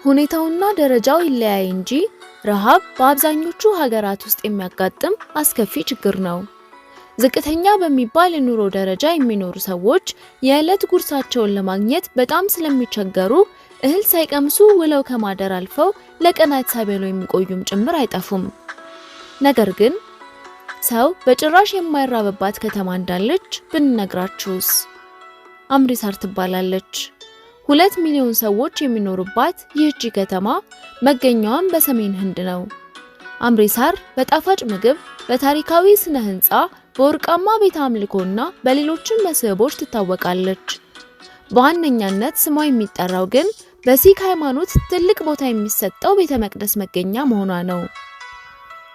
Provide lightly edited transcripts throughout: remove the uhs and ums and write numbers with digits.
ሁኔታውና ደረጃው ይለያይ እንጂ ረሃብ በአብዛኞቹ ሀገራት ውስጥ የሚያጋጥም አስከፊ ችግር ነው። ዝቅተኛ በሚባል የኑሮ ደረጃ የሚኖሩ ሰዎች የዕለት ጉርሳቸውን ለማግኘት በጣም ስለሚቸገሩ እህል ሳይቀምሱ ውለው ከማደር አልፈው ለቀናት ሳይበሉ የሚቆዩም ጭምር አይጠፉም። ነገር ግን ሰው በጭራሽ የማይራበባት ከተማ እንዳለች ብንነግራችሁስ? አምሪሳር ትባላለች። 2 ሚሊዮን ሰዎች የሚኖሩባት ይህች ከተማ መገኛዋም በሰሜን ህንድ ነው። አምሪሳር በጣፋጭ ምግብ፣ በታሪካዊ ስነ ህንጻ፣ በወርቃማ ቤተ አምልኮና በሌሎችም መስህቦች ትታወቃለች። በዋነኛነት ስሟ የሚጠራው ግን በሲክ ሃይማኖት ትልቅ ቦታ የሚሰጠው ቤተ መቅደስ መገኛ መሆኗ ነው።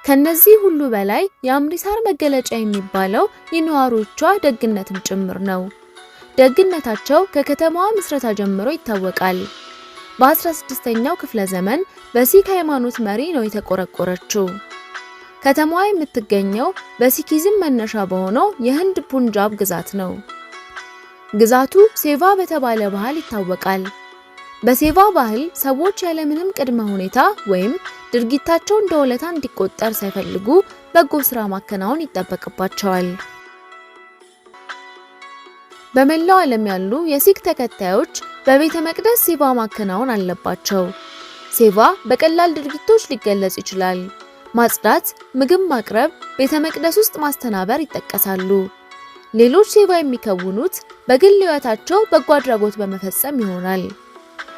ከነዚህ ሁሉ በላይ የአምሪሳር መገለጫ የሚባለው የነዋሪዎቿ ደግነትም ጭምር ነው። ደግነታቸው ከከተማዋ ምስረታ ጀምሮ ይታወቃል። በ16ኛው ክፍለ ዘመን በሲክ ሃይማኖት መሪ ነው የተቆረቆረችው። ከተማዋ የምትገኘው በሲኪዝም መነሻ በሆነው የህንድ ፑንጃብ ግዛት ነው። ግዛቱ ሴቫ በተባለ ባህል ይታወቃል። በሴቫ ባህል ሰዎች ያለምንም ቅድመ ሁኔታ ወይም ድርጊታቸው እንደ ውለታ እንዲቆጠር ሳይፈልጉ በጎ ስራ ማከናወን ይጠበቅባቸዋል። በመላው ዓለም ያሉ የሲክ ተከታዮች በቤተ መቅደስ ሴቫ ማከናወን አለባቸው። ሴቫ በቀላል ድርጊቶች ሊገለጽ ይችላል። ማጽዳት፣ ምግብ ማቅረብ፣ ቤተ መቅደስ ውስጥ ማስተናበር ይጠቀሳሉ። ሌሎች ሴቫ የሚከውኑት በግል ህይወታቸው በጎ አድራጎት በመፈጸም ይሆናል።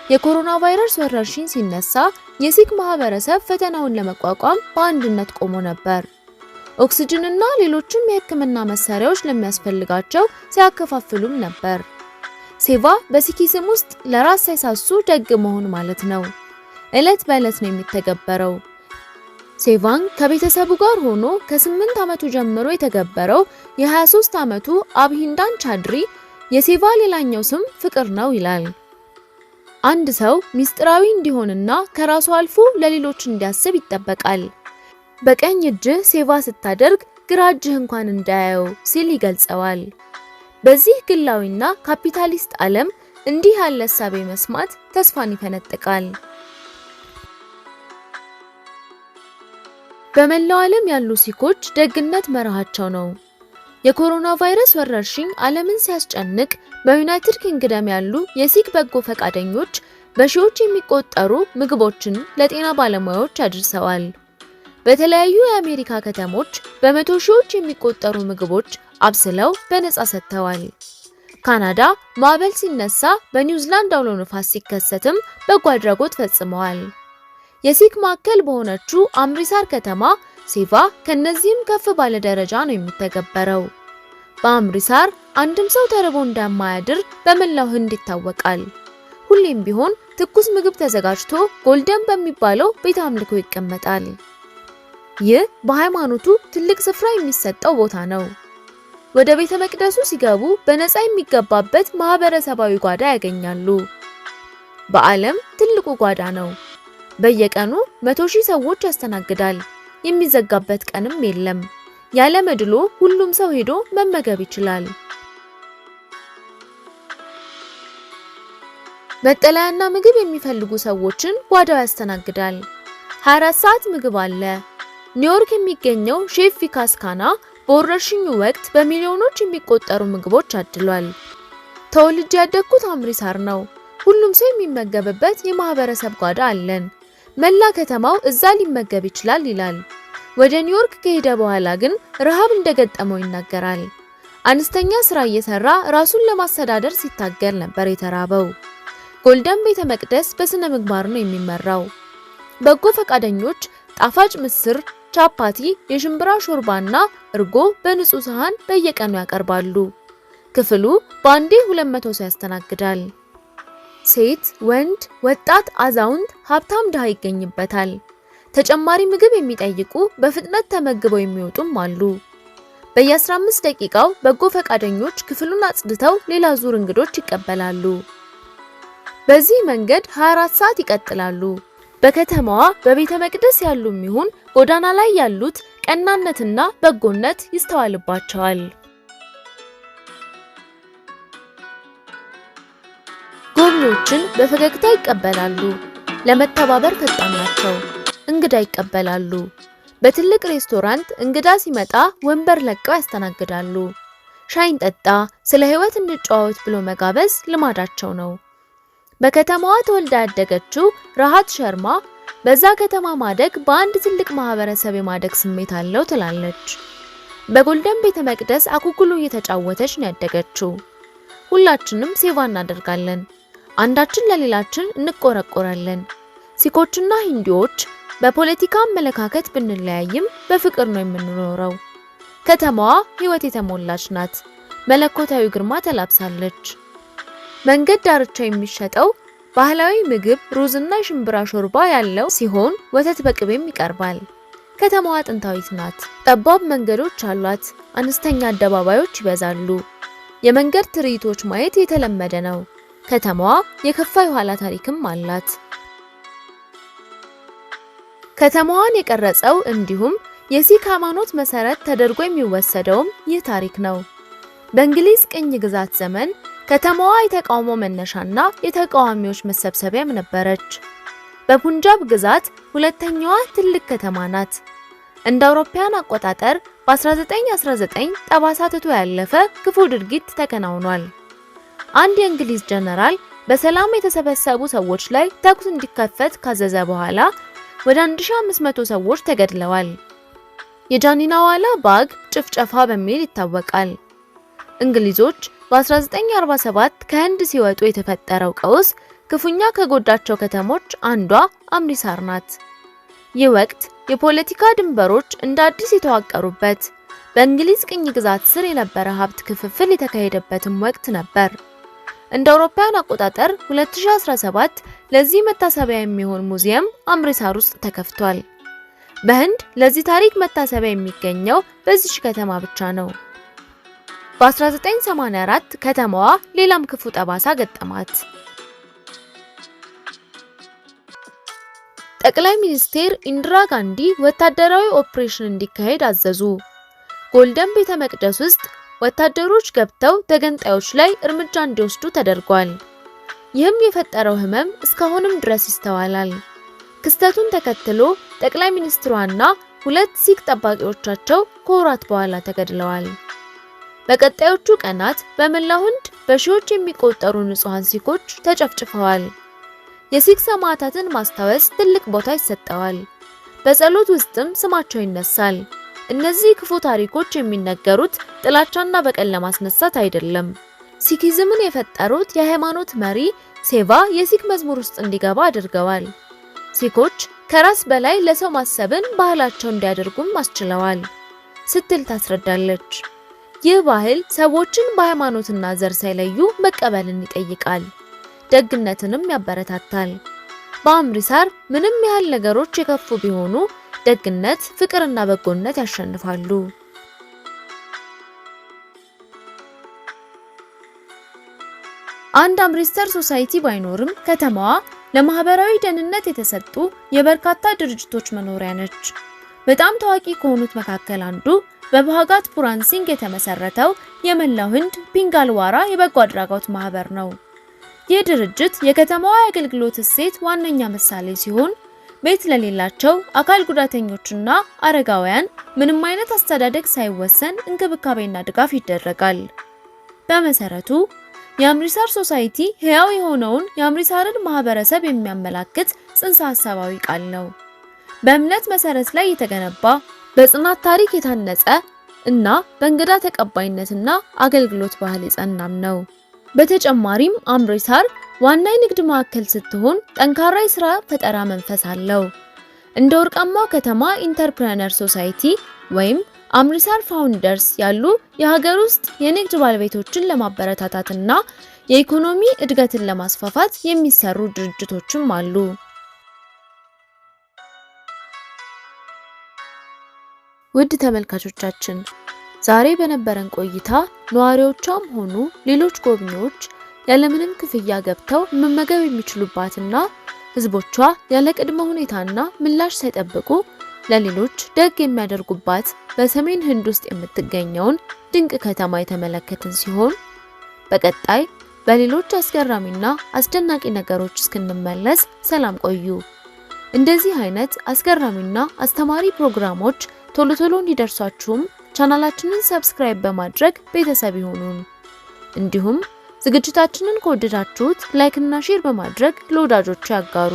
የኮሮና ቫይረስ ወረርሽኝ ሲነሳ የሲክ ማህበረሰብ ፈተናውን ለመቋቋም በአንድነት ቆሞ ነበር። ኦክሲጅንና ሌሎችም የህክምና መሳሪያዎች ለሚያስፈልጋቸው ሲያከፋፍሉም ነበር። ሴቫ በሲኪዝም ውስጥ ለራስ ሳይሳሱ ደግ መሆን ማለት ነው። ዕለት በዕለት ነው የሚተገበረው። ሴቫን ከቤተሰቡ ጋር ሆኖ ከ8 ዓመቱ ጀምሮ የተገበረው የ23 ዓመቱ አብሂንዳን ቻድሪ የሴቫ ሌላኛው ስም ፍቅር ነው ይላል። አንድ ሰው ሚስጥራዊ እንዲሆንና ከራሱ አልፎ ለሌሎች እንዲያስብ ይጠበቃል። በቀኝ እጅህ ሴቫ ስታደርግ ግራ እጅህ እንኳን እንዳያየው ሲል ይገልጸዋል። በዚህ ግላዊና ካፒታሊስት ዓለም እንዲህ ያለ ሐሳብ መስማት ተስፋን ይፈነጥቃል። በመላው ዓለም ያሉ ሲኮች ደግነት መርሃቸው ነው። የኮሮና ቫይረስ ወረርሽኝ ዓለምን ሲያስጨንቅ በዩናይትድ ኪንግደም ያሉ የሲክ በጎ ፈቃደኞች በሺዎች የሚቆጠሩ ምግቦችን ለጤና ባለሙያዎች አድርሰዋል። በተለያዩ የአሜሪካ ከተሞች በመቶ ሺዎች የሚቆጠሩ ምግቦች አብስለው በነፃ ሰጥተዋል። ካናዳ ማዕበል ሲነሳ፣ በኒውዚላንድ አውሎ ነፋስ ሲከሰትም በጎ አድራጎት ፈጽመዋል። የሲክ ማዕከል በሆነችው አምሪሳር ከተማ ሴቫ ከነዚህም ከፍ ባለ ደረጃ ነው የሚተገበረው። በአምሪሳር አንድም ሰው ተርቦ እንደማያድር በመላው ህንድ ይታወቃል። ሁሌም ቢሆን ትኩስ ምግብ ተዘጋጅቶ ጎልደን በሚባለው ቤተ አምልኮ ይቀመጣል። ይህ በሃይማኖቱ ትልቅ ስፍራ የሚሰጠው ቦታ ነው። ወደ ቤተ መቅደሱ ሲገቡ በነፃ የሚገባበት ማህበረሰባዊ ጓዳ ያገኛሉ። በዓለም ትልቁ ጓዳ ነው። በየቀኑ 100,000 ሰዎች ያስተናግዳል። የሚዘጋበት ቀንም የለም። ያለ መድሎ ሁሉም ሰው ሄዶ መመገብ ይችላል። መጠለያና ምግብ የሚፈልጉ ሰዎችን ጓዳው ያስተናግዳል። 24 ሰዓት ምግብ አለ። ኒውዮርክ የሚገኘው ሼፍ ቪካስ ካና በወረርሽኙ ወቅት በሚሊዮኖች የሚቆጠሩ ምግቦች አድሏል። ተወልጄ ያደግኩት አምሪሳር ነው። ሁሉም ሰው የሚመገብበት የማህበረሰብ ጓዳ አለን። መላ ከተማው እዛ ሊመገብ ይችላል ይላል። ወደ ኒውዮርክ ከሄደ በኋላ ግን ረሃብ እንደገጠመው ይናገራል። አነስተኛ ስራ እየሰራ ራሱን ለማስተዳደር ሲታገል ነበር የተራበው። ጎልደን ቤተ መቅደስ በስነ ምግባር ነው የሚመራው። በጎ ፈቃደኞች ጣፋጭ ምስር፣ ቻፓቲ፣ የሽምብራ ሾርባና እርጎ በንጹህ ሳህን በየቀኑ ያቀርባሉ። ክፍሉ በአንዴ 200 ሰው ያስተናግዳል። ሴት፣ ወንድ፣ ወጣት፣ አዛውንት፣ ሀብታም፣ ድሃ ይገኝበታል። ተጨማሪ ምግብ የሚጠይቁ በፍጥነት ተመግበው የሚወጡም አሉ። በየ15 ደቂቃው በጎ ፈቃደኞች ክፍሉን አጽድተው ሌላ ዙር እንግዶች ይቀበላሉ። በዚህ መንገድ 24 ሰዓት ይቀጥላሉ። በከተማዋ በቤተ መቅደስ ያሉም ይሁን ጎዳና ላይ ያሉት ቀናነትና በጎነት ይስተዋልባቸዋል። ጎብኚዎችን በፈገግታ ይቀበላሉ። ለመተባበር ፈጣን ናቸው። እንግዳ ይቀበላሉ። በትልቅ ሬስቶራንት እንግዳ ሲመጣ ወንበር ለቀው ያስተናግዳሉ። ሻይን ጠጣ፣ ስለ ህይወት እንጫወት ብሎ መጋበዝ ልማዳቸው ነው። በከተማዋ ተወልዳ ያደገችው ረሃት ሸርማ በዛ ከተማ ማደግ በአንድ ትልቅ ማህበረሰብ የማደግ ስሜት አለው ትላለች። በጎልደን ቤተ መቅደስ አኩኩሉ እየተጫወተች ነው ያደገችው። ሁላችንም ሴቫ እናደርጋለን፣ አንዳችን ለሌላችን እንቆረቆራለን። ሲኮችና ሂንዲዎች በፖለቲካ አመለካከት ብንለያይም በፍቅር ነው የምንኖረው። ከተማዋ ህይወት የተሞላች ናት። መለኮታዊ ግርማ ተላብሳለች። መንገድ ዳርቻ የሚሸጠው ባህላዊ ምግብ ሩዝና ሽምብራ ሾርባ ያለው ሲሆን ወተት በቅቤም ይቀርባል። ከተማዋ ጥንታዊት ናት። ጠባብ መንገዶች አሏት። አነስተኛ አደባባዮች ይበዛሉ። የመንገድ ትርኢቶች ማየት የተለመደ ነው። ከተማዋ የከፋ የኋላ ታሪክም አላት። ከተማዋን የቀረጸው እንዲሁም የሲክ ሃይማኖት መሰረት ተደርጎ የሚወሰደውም ይህ ታሪክ ነው። በእንግሊዝ ቅኝ ግዛት ዘመን ከተማዋ የተቃውሞ መነሻና የተቃዋሚዎች መሰብሰቢያም ነበረች። በፑንጃብ ግዛት ሁለተኛዋ ትልቅ ከተማ ናት። እንደ አውሮፓውያን አቆጣጠር በ1919 ጠባሳ ትቶ ያለፈ ክፉ ድርጊት ተከናውኗል። አንድ የእንግሊዝ ጀነራል በሰላም የተሰበሰቡ ሰዎች ላይ ተኩስ እንዲከፈት ካዘዘ በኋላ ወደ 1500 ሰዎች ተገድለዋል። የጃኒናዋላ ባግ ጭፍጨፋ በሚል ይታወቃል። እንግሊዞች በ1947 ከህንድ ሲወጡ የተፈጠረው ቀውስ ክፉኛ ከጎዳቸው ከተሞች አንዷ አምሪሳር ናት። ይህ ወቅት የፖለቲካ ድንበሮች እንደ አዲስ የተዋቀሩበት፣ በእንግሊዝ ቅኝ ግዛት ስር የነበረ ሀብት ክፍፍል የተካሄደበትም ወቅት ነበር። እንደ አውሮፓውያን አቆጣጠር 2017 ለዚህ መታሰቢያ የሚሆን ሙዚየም አምሪሳር ውስጥ ተከፍቷል። በህንድ ለዚህ ታሪክ መታሰቢያ የሚገኘው በዚች ከተማ ብቻ ነው። በ1984 ከተማዋ ሌላም ክፉ ጠባሳ ገጠማት። ጠቅላይ ሚኒስትር ኢንዲራ ጋንዲ ወታደራዊ ኦፕሬሽን እንዲካሄድ አዘዙ። ጎልደን ቤተ መቅደስ ውስጥ ወታደሮች ገብተው ተገንጣዮች ላይ እርምጃ እንዲወስዱ ተደርጓል። ይህም የፈጠረው ህመም እስካሁንም ድረስ ይስተዋላል። ክስተቱን ተከትሎ ጠቅላይ ሚኒስትሯና 2 ሲክ ጠባቂዎቻቸው ከወራት በኋላ ተገድለዋል። በቀጣዮቹ ቀናት በመላው ህንድ በሺዎች የሚቆጠሩ ንጹሃን ሲኮች ተጨፍጭፈዋል። የሲክ ሰማዕታትን ማስታወስ ትልቅ ቦታ ይሰጠዋል። በጸሎት ውስጥም ስማቸው ይነሳል። እነዚህ ክፉ ታሪኮች የሚነገሩት ጥላቻና በቀል ለማስነሳት አይደለም። ሲኪዝምን የፈጠሩት የሃይማኖት መሪ ሴቫ የሲክ መዝሙር ውስጥ እንዲገባ አድርገዋል። ሲኮች ከራስ በላይ ለሰው ማሰብን ባህላቸው እንዲያደርጉም አስችለዋል ስትል ታስረዳለች። ይህ ባህል ሰዎችን በሃይማኖትና ዘር ሳይለዩ መቀበልን ይጠይቃል፣ ደግነትንም ያበረታታል። በአምሪሳር ምንም ያህል ነገሮች የከፉ ቢሆኑ ደግነት፣ ፍቅርና በጎነት ያሸንፋሉ። አንድ አምሪስተር ሶሳይቲ ባይኖርም ከተማዋ ለማህበራዊ ደህንነት የተሰጡ የበርካታ ድርጅቶች መኖሪያ ነች። በጣም ታዋቂ ከሆኑት መካከል አንዱ በባጋት ፑራን ሲንግ የተመሰረተው የመላው ህንድ ፒንጋልዋራ የበጎ አድራጎት ማህበር ነው። ይህ ድርጅት የከተማዋ የአገልግሎት እሴት ዋነኛ ምሳሌ ሲሆን ቤት ለሌላቸው አካል ጉዳተኞችና አረጋውያን ምንም አይነት አስተዳደግ ሳይወሰን እንክብካቤና ድጋፍ ይደረጋል። በመሰረቱ የአምሪሳር ሶሳይቲ ህያው የሆነውን የአምሪሳርን ማህበረሰብ የሚያመላክት ጽንሰ ሐሳባዊ ቃል ነው። በእምነት መሰረት ላይ የተገነባ፣ በጽናት ታሪክ የታነጸ እና በእንግዳ ተቀባይነትና አገልግሎት ባህል የጸናም ነው። በተጨማሪም አምሪሳር ዋና የንግድ ማዕከል ስትሆን ጠንካራ የሥራ ፈጠራ መንፈስ አለው። እንደ ወርቃማው ከተማ ኢንተርፕረነር ሶሳይቲ ወይም አምሪሳር ፋውንደርስ ያሉ የሀገር ውስጥ የንግድ ባለቤቶችን ለማበረታታትና የኢኮኖሚ እድገትን ለማስፋፋት የሚሰሩ ድርጅቶችም አሉ። ውድ ተመልካቾቻችን ዛሬ በነበረን ቆይታ ነዋሪዎቿም ሆኑ ሌሎች ጎብኚዎች ያለምንም ክፍያ ገብተው መመገብ የሚችሉባትና ህዝቦቿ ያለ ቅድመ ሁኔታና ምላሽ ሳይጠብቁ ለሌሎች ደግ የሚያደርጉባት በሰሜን ህንድ ውስጥ የምትገኘውን ድንቅ ከተማ የተመለከትን ሲሆን በቀጣይ በሌሎች አስገራሚና አስደናቂ ነገሮች እስክንመለስ ሰላም ቆዩ። እንደዚህ አይነት አስገራሚና አስተማሪ ፕሮግራሞች ቶሎ ቶሎ እንዲደርሷችሁም ቻናላችንን ሰብስክራይብ በማድረግ ቤተሰብ ይሁኑን። እንዲሁም ዝግጅታችንን ከወደዳችሁት ላይክ እና ሼር በማድረግ ለወዳጆቹ ያጋሩ።